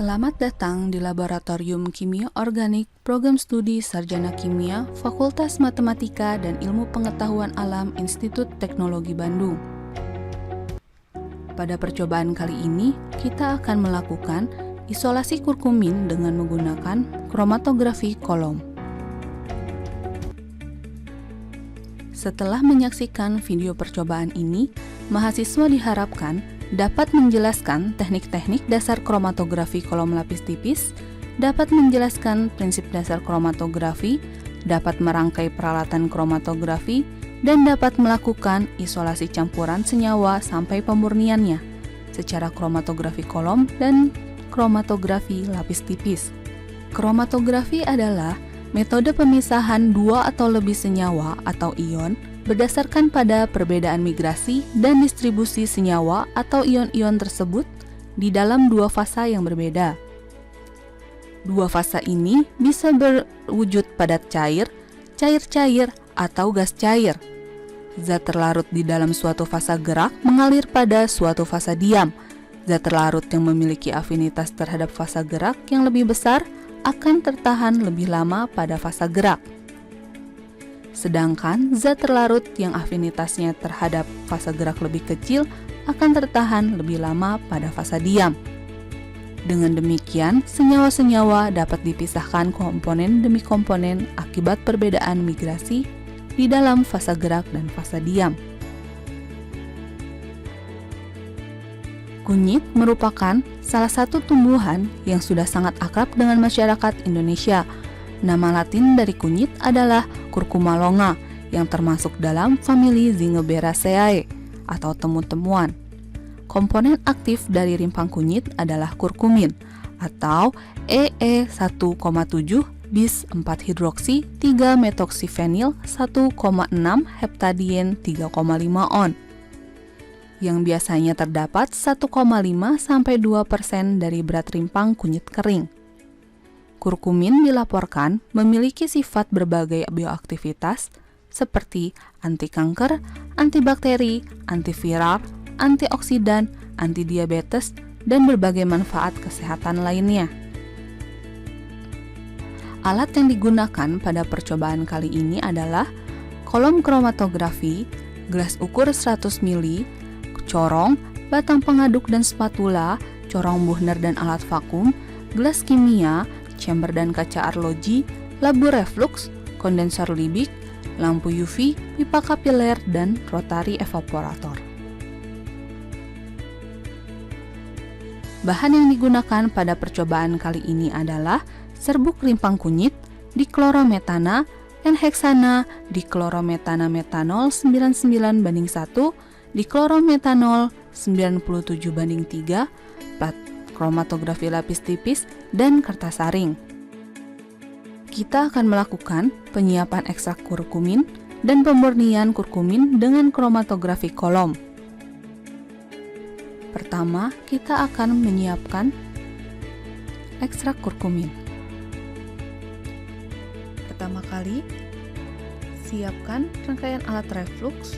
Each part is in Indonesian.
Selamat datang di Laboratorium Kimia Organik Program Studi Sarjana Kimia Fakultas Matematika dan Ilmu Pengetahuan Alam Institut Teknologi Bandung. Pada percobaan kali ini, kita akan melakukan isolasi kurkumin dengan menggunakan kromatografi kolom. Setelah menyaksikan video percobaan ini, mahasiswa diharapkan dapat menjelaskan teknik-teknik dasar kromatografi kolom lapis tipis, dapat menjelaskan prinsip dasar kromatografi, dapat merangkai peralatan kromatografi, dan dapat melakukan isolasi campuran senyawa sampai pemurniannya secara kromatografi kolom dan kromatografi lapis tipis. Kromatografi adalah metode pemisahan dua atau lebih senyawa atau ion berdasarkan pada perbedaan migrasi dan distribusi senyawa atau ion-ion tersebut di dalam dua fasa yang berbeda. Dua fasa ini bisa berwujud padat cair, cair-cair, atau gas cair. Zat terlarut di dalam suatu fasa gerak mengalir pada suatu fasa diam. Zat terlarut yang memiliki afinitas terhadap fasa gerak yang lebih besar akan tertahan lebih lama pada fasa gerak. Sedangkan zat terlarut yang afinitasnya terhadap fasa gerak lebih kecil akan tertahan lebih lama pada fasa diam. Dengan demikian, senyawa-senyawa dapat dipisahkan komponen demi komponen akibat perbedaan migrasi di dalam fasa gerak dan fasa diam. Kunyit merupakan salah satu tumbuhan yang sudah sangat akrab dengan masyarakat Indonesia. Nama latin dari kunyit adalah Curcuma longa yang termasuk dalam famili Zingiberaceae atau temu-temuan. Komponen aktif dari rimpang kunyit adalah kurkumin atau EE1,7 bis 4 hidroksi 3 metoksifenil 1,6 heptadien 3,5 on yang biasanya terdapat 1,5 sampai 2% dari berat rimpang kunyit kering. Kurkumin dilaporkan memiliki sifat berbagai bioaktivitas seperti anti kanker, antibakteri, antiviral, antioksidan, antidiabetes, dan berbagai manfaat kesehatan lainnya. Alat yang digunakan pada percobaan kali ini adalah kolom kromatografi, gelas ukur 100 ml, corong, batang pengaduk dan spatula, corong Buchner dan alat vakum, gelas kimia, chamber dan kaca arloji, labu reflux, kondensor Liebig, lampu UV, pipa kapiler, dan rotary evaporator. Bahan yang digunakan pada percobaan kali ini adalah serbuk rimpang kunyit, diklorometana, N-heksana, diklorometana metanol 99:1, diklorometanol 97:3, plat kromatografi lapis tipis, dan kertas saring. Kita akan melakukan penyiapan ekstrak kurkumin dan pemurnian kurkumin dengan kromatografi kolom. Pertama, kita akan menyiapkan ekstrak kurkumin. Pertama kali, siapkan rangkaian alat reflux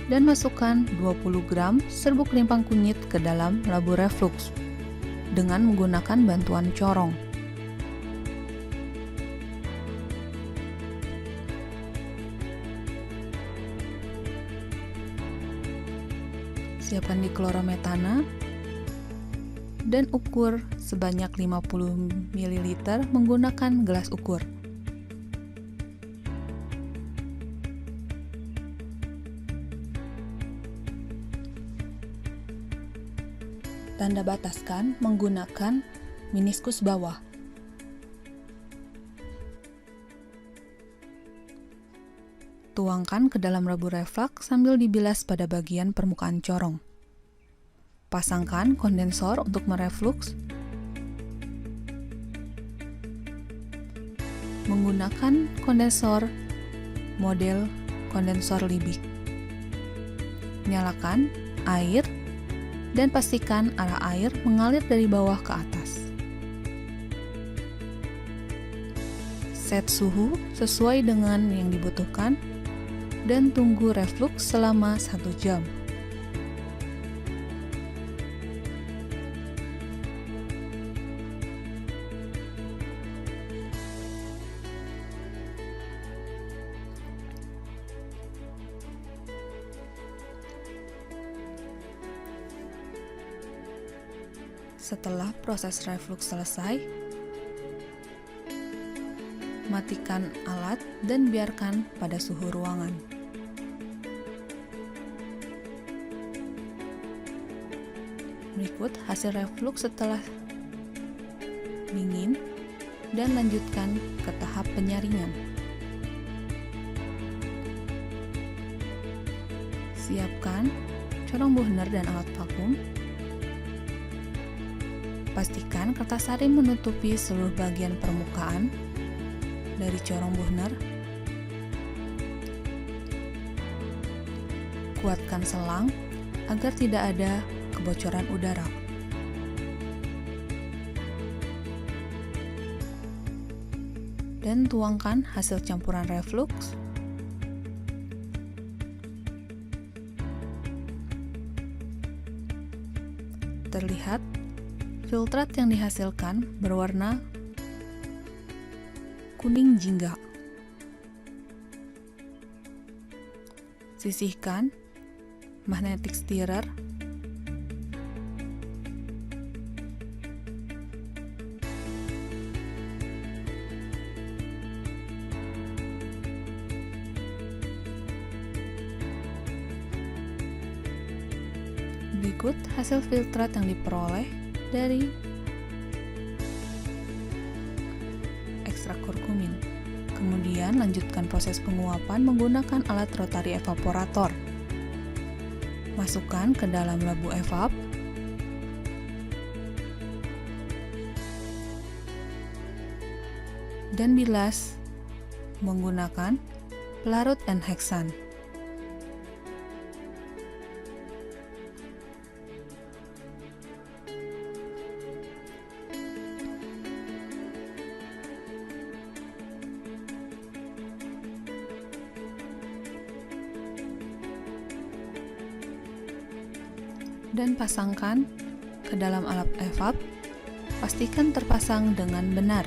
dan masukkan 20 gram serbuk rimpang kunyit ke dalam labu reflux dengan menggunakan bantuan corong. Siapkan diklorometana dan ukur sebanyak 50 ml menggunakan gelas ukur. Tanda bataskan menggunakan meniskus bawah. Tuangkan ke dalam labu reflux sambil dibilas pada bagian permukaan corong. Pasangkan kondensor untuk mereflux. Menggunakan kondensor model kondensor Liebig. Nyalakan air dan pastikan arah air mengalir dari bawah ke atas. Set suhu sesuai dengan yang dibutuhkan dan tunggu reflux selama 1 jam. Setelah proses reflux selesai, matikan alat dan biarkan pada suhu ruangan. Berikut hasil reflux setelah dingin dan lanjutkan ke tahap penyaringan. Siapkan corong burner dan alat vakum. Pastikan kertas sarin menutupi seluruh bagian permukaan dari corong burner. Kuatkan selang agar tidak ada kebocoran udara. Dan tuangkan hasil campuran reflux. Terlihat filtrat yang dihasilkan berwarna kuning jingga. Sisihkan magnetic stirrer. Berikut hasil filtrat yang diperoleh dari ekstrak kurkumin. Kemudian lanjutkan proses penguapan menggunakan alat rotary evaporator. Masukkan ke dalam labu evap. Dan bilas menggunakan pelarut N-hexan. Dan pasangkan ke dalam alat evap. Pastikan terpasang dengan benar.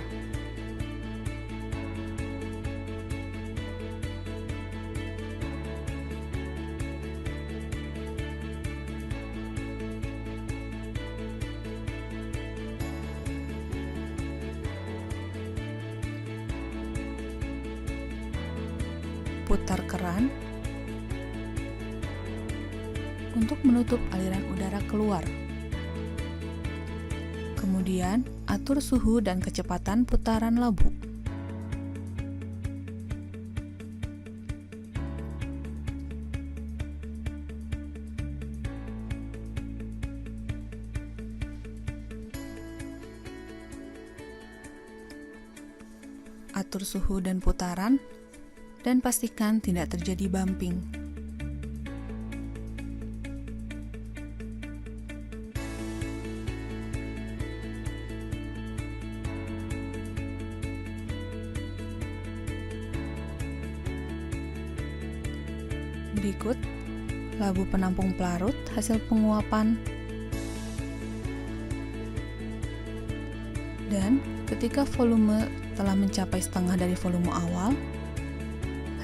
Putar keran untuk menutup aliran udara keluar. Kemudian, atur suhu dan kecepatan putaran labu. Atur suhu dan putaran, dan pastikan tidak terjadi bumping. Berikut labu penampung pelarut hasil penguapan. Dan ketika volume telah mencapai setengah dari volume awal,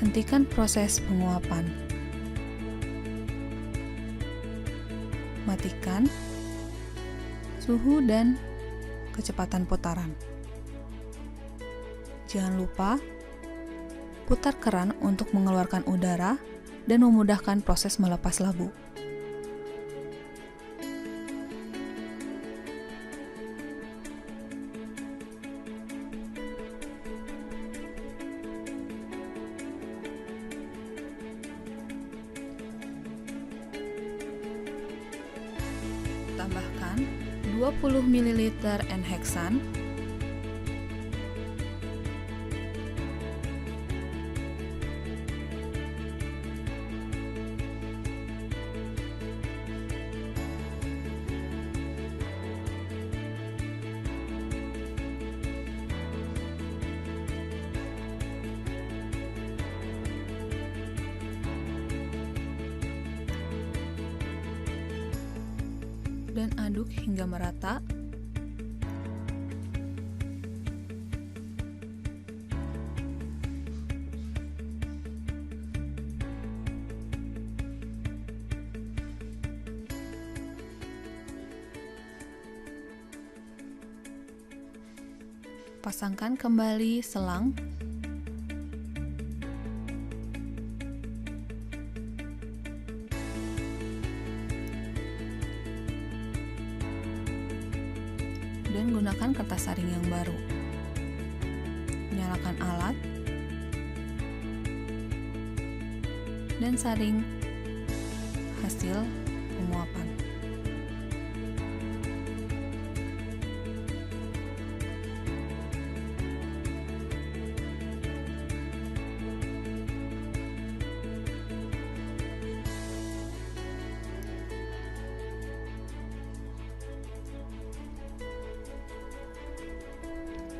hentikan proses penguapan. Matikan suhu dan kecepatan putaran. Jangan lupa putar keran untuk mengeluarkan udara dan memudahkan proses melepas labu. Tambahkan 20 ml N-hexan, dan aduk hingga merata. Pasangkan kembali selang. Dan gunakan kertas saring yang baru. Nyalakan alat dan saring hasil penguapan.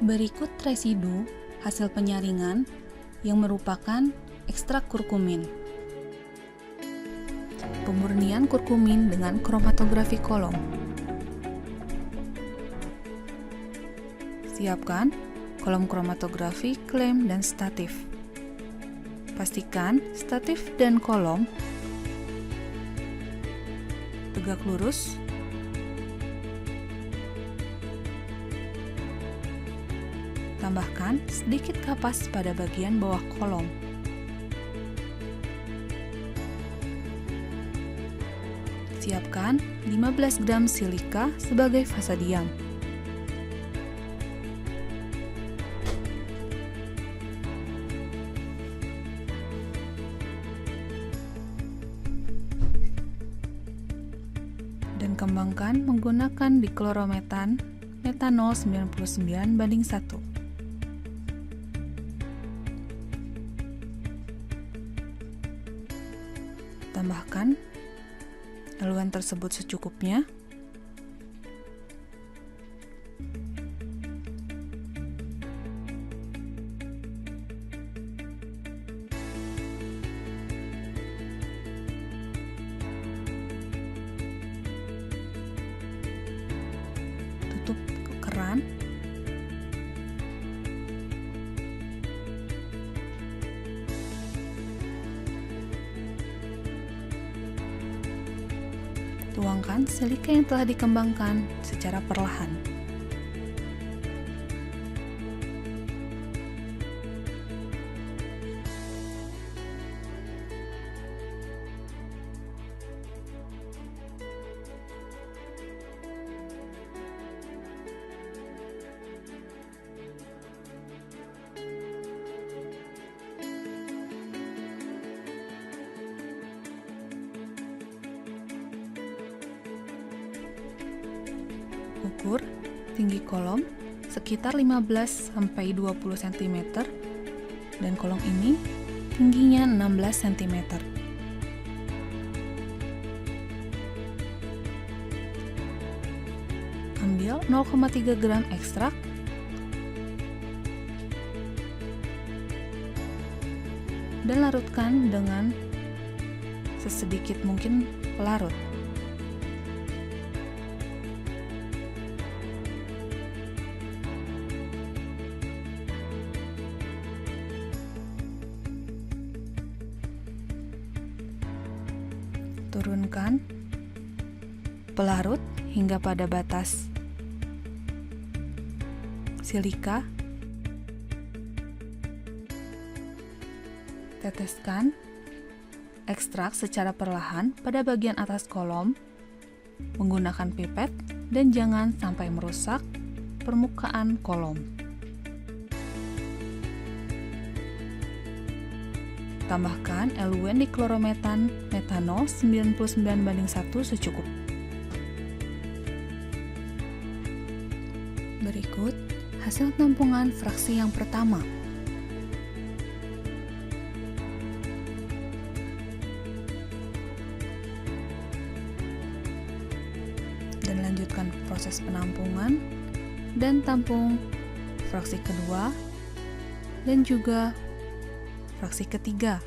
Berikut residu hasil penyaringan yang merupakan ekstrak kurkumin. Pemurnian kurkumin dengan kromatografi kolom. Siapkan kolom kromatografi, klem, dan statif. Pastikan statif dan kolom tegak lurus. Tambahkan sedikit kapas pada bagian bawah kolom. Siapkan 15 gram silika sebagai fasa diam. Dan kembangkan menggunakan diklorometan metanol 99:1. Tambahkan laruan tersebut secukupnya. Tutup keran. Tuangkan silika yang telah dikembangkan secara perlahan. Ukur tinggi kolom sekitar 15-20 cm dan kolom ini tingginya 16 cm. Ambil 0,3 gram ekstrak dan larutkan dengan sesedikit mungkin pelarut. Turunkan pelarut hingga pada batas silika. Teteskan ekstrak secara perlahan pada bagian atas kolom menggunakan pipet dan jangan sampai merusak permukaan kolom. Tambahkan eluen diklorometan metanol 99:1 secukup. Berikut hasil tampungan fraksi yang pertama. Dan lanjutkan proses penampungan dan tampung fraksi kedua dan juga fraksi ketiga.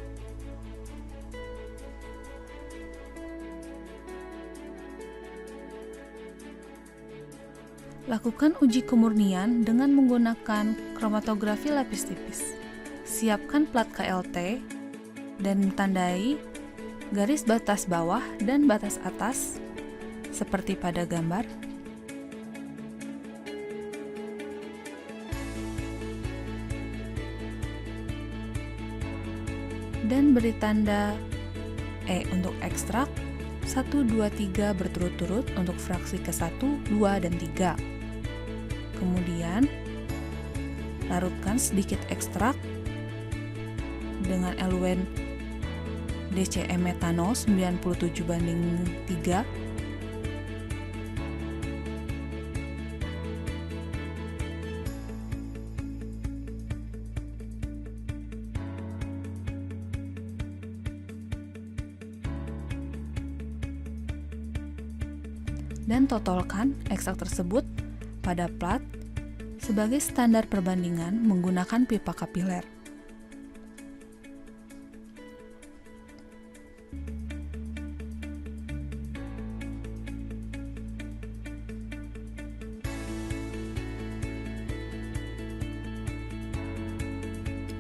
Lakukan uji kemurnian dengan menggunakan kromatografi lapis tipis. Siapkan plat KLT dan tandai garis batas bawah dan batas atas seperti pada gambar. dan beri tanda E untuk ekstrak 1, 2, 3 berturut-turut untuk fraksi ke-1, 2, dan 3. Kemudian, larutkan sedikit ekstrak dengan eluen DCE metanol 97:3. Dan totalkan ekstrak tersebut pada plat sebagai standar perbandingan menggunakan pipa kapiler.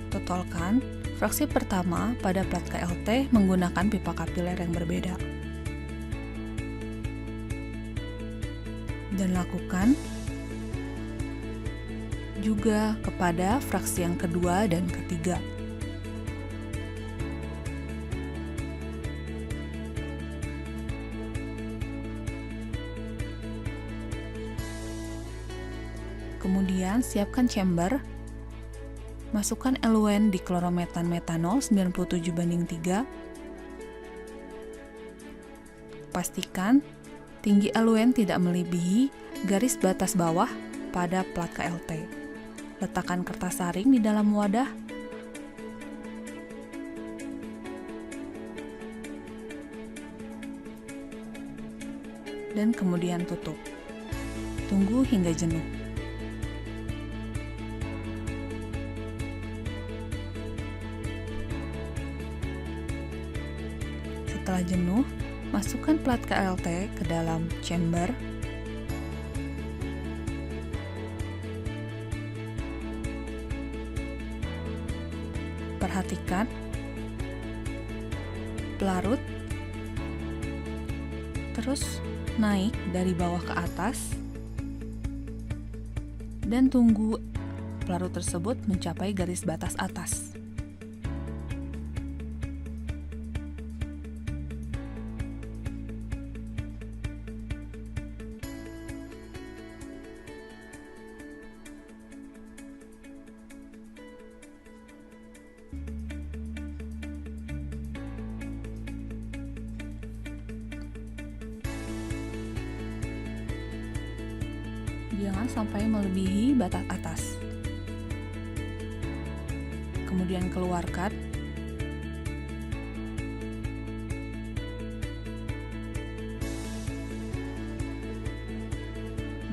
Totalkan fraksi pertama pada plat KLT menggunakan pipa kapiler yang berbeda. Dan lakukan juga kepada fraksi yang kedua dan ketiga. Kemudian siapkan chamber, masukkan eluen di klorometan metanol 97:3. Pastikan tinggi eluen tidak melebihi garis batas bawah pada plat KLT. Letakkan kertas saring di dalam wadah. Dan kemudian tutup. Tunggu hingga jenuh. Setelah jenuh, masukkan plat KLT ke dalam chamber. Perhatikan pelarut terus naik dari bawah ke atas dan tunggu pelarut tersebut mencapai garis batas atas. Jangan sampai melebihi batas atas. Kemudian keluarkan.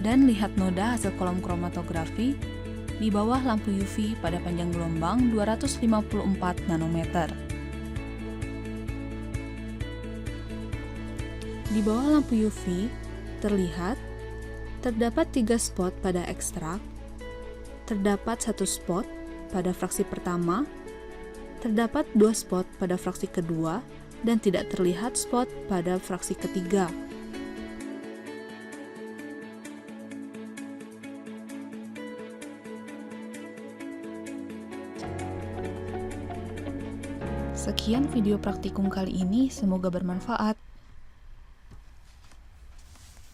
Dan lihat noda hasil kolom kromatografi di bawah lampu UV pada panjang gelombang 254 nanometer. Di bawah lampu UV terlihat terdapat 3 spot pada ekstrak, terdapat 1 spot pada fraksi pertama, terdapat 2 spot pada fraksi kedua, dan tidak terlihat spot pada fraksi ketiga. Sekian video praktikum kali ini, semoga bermanfaat.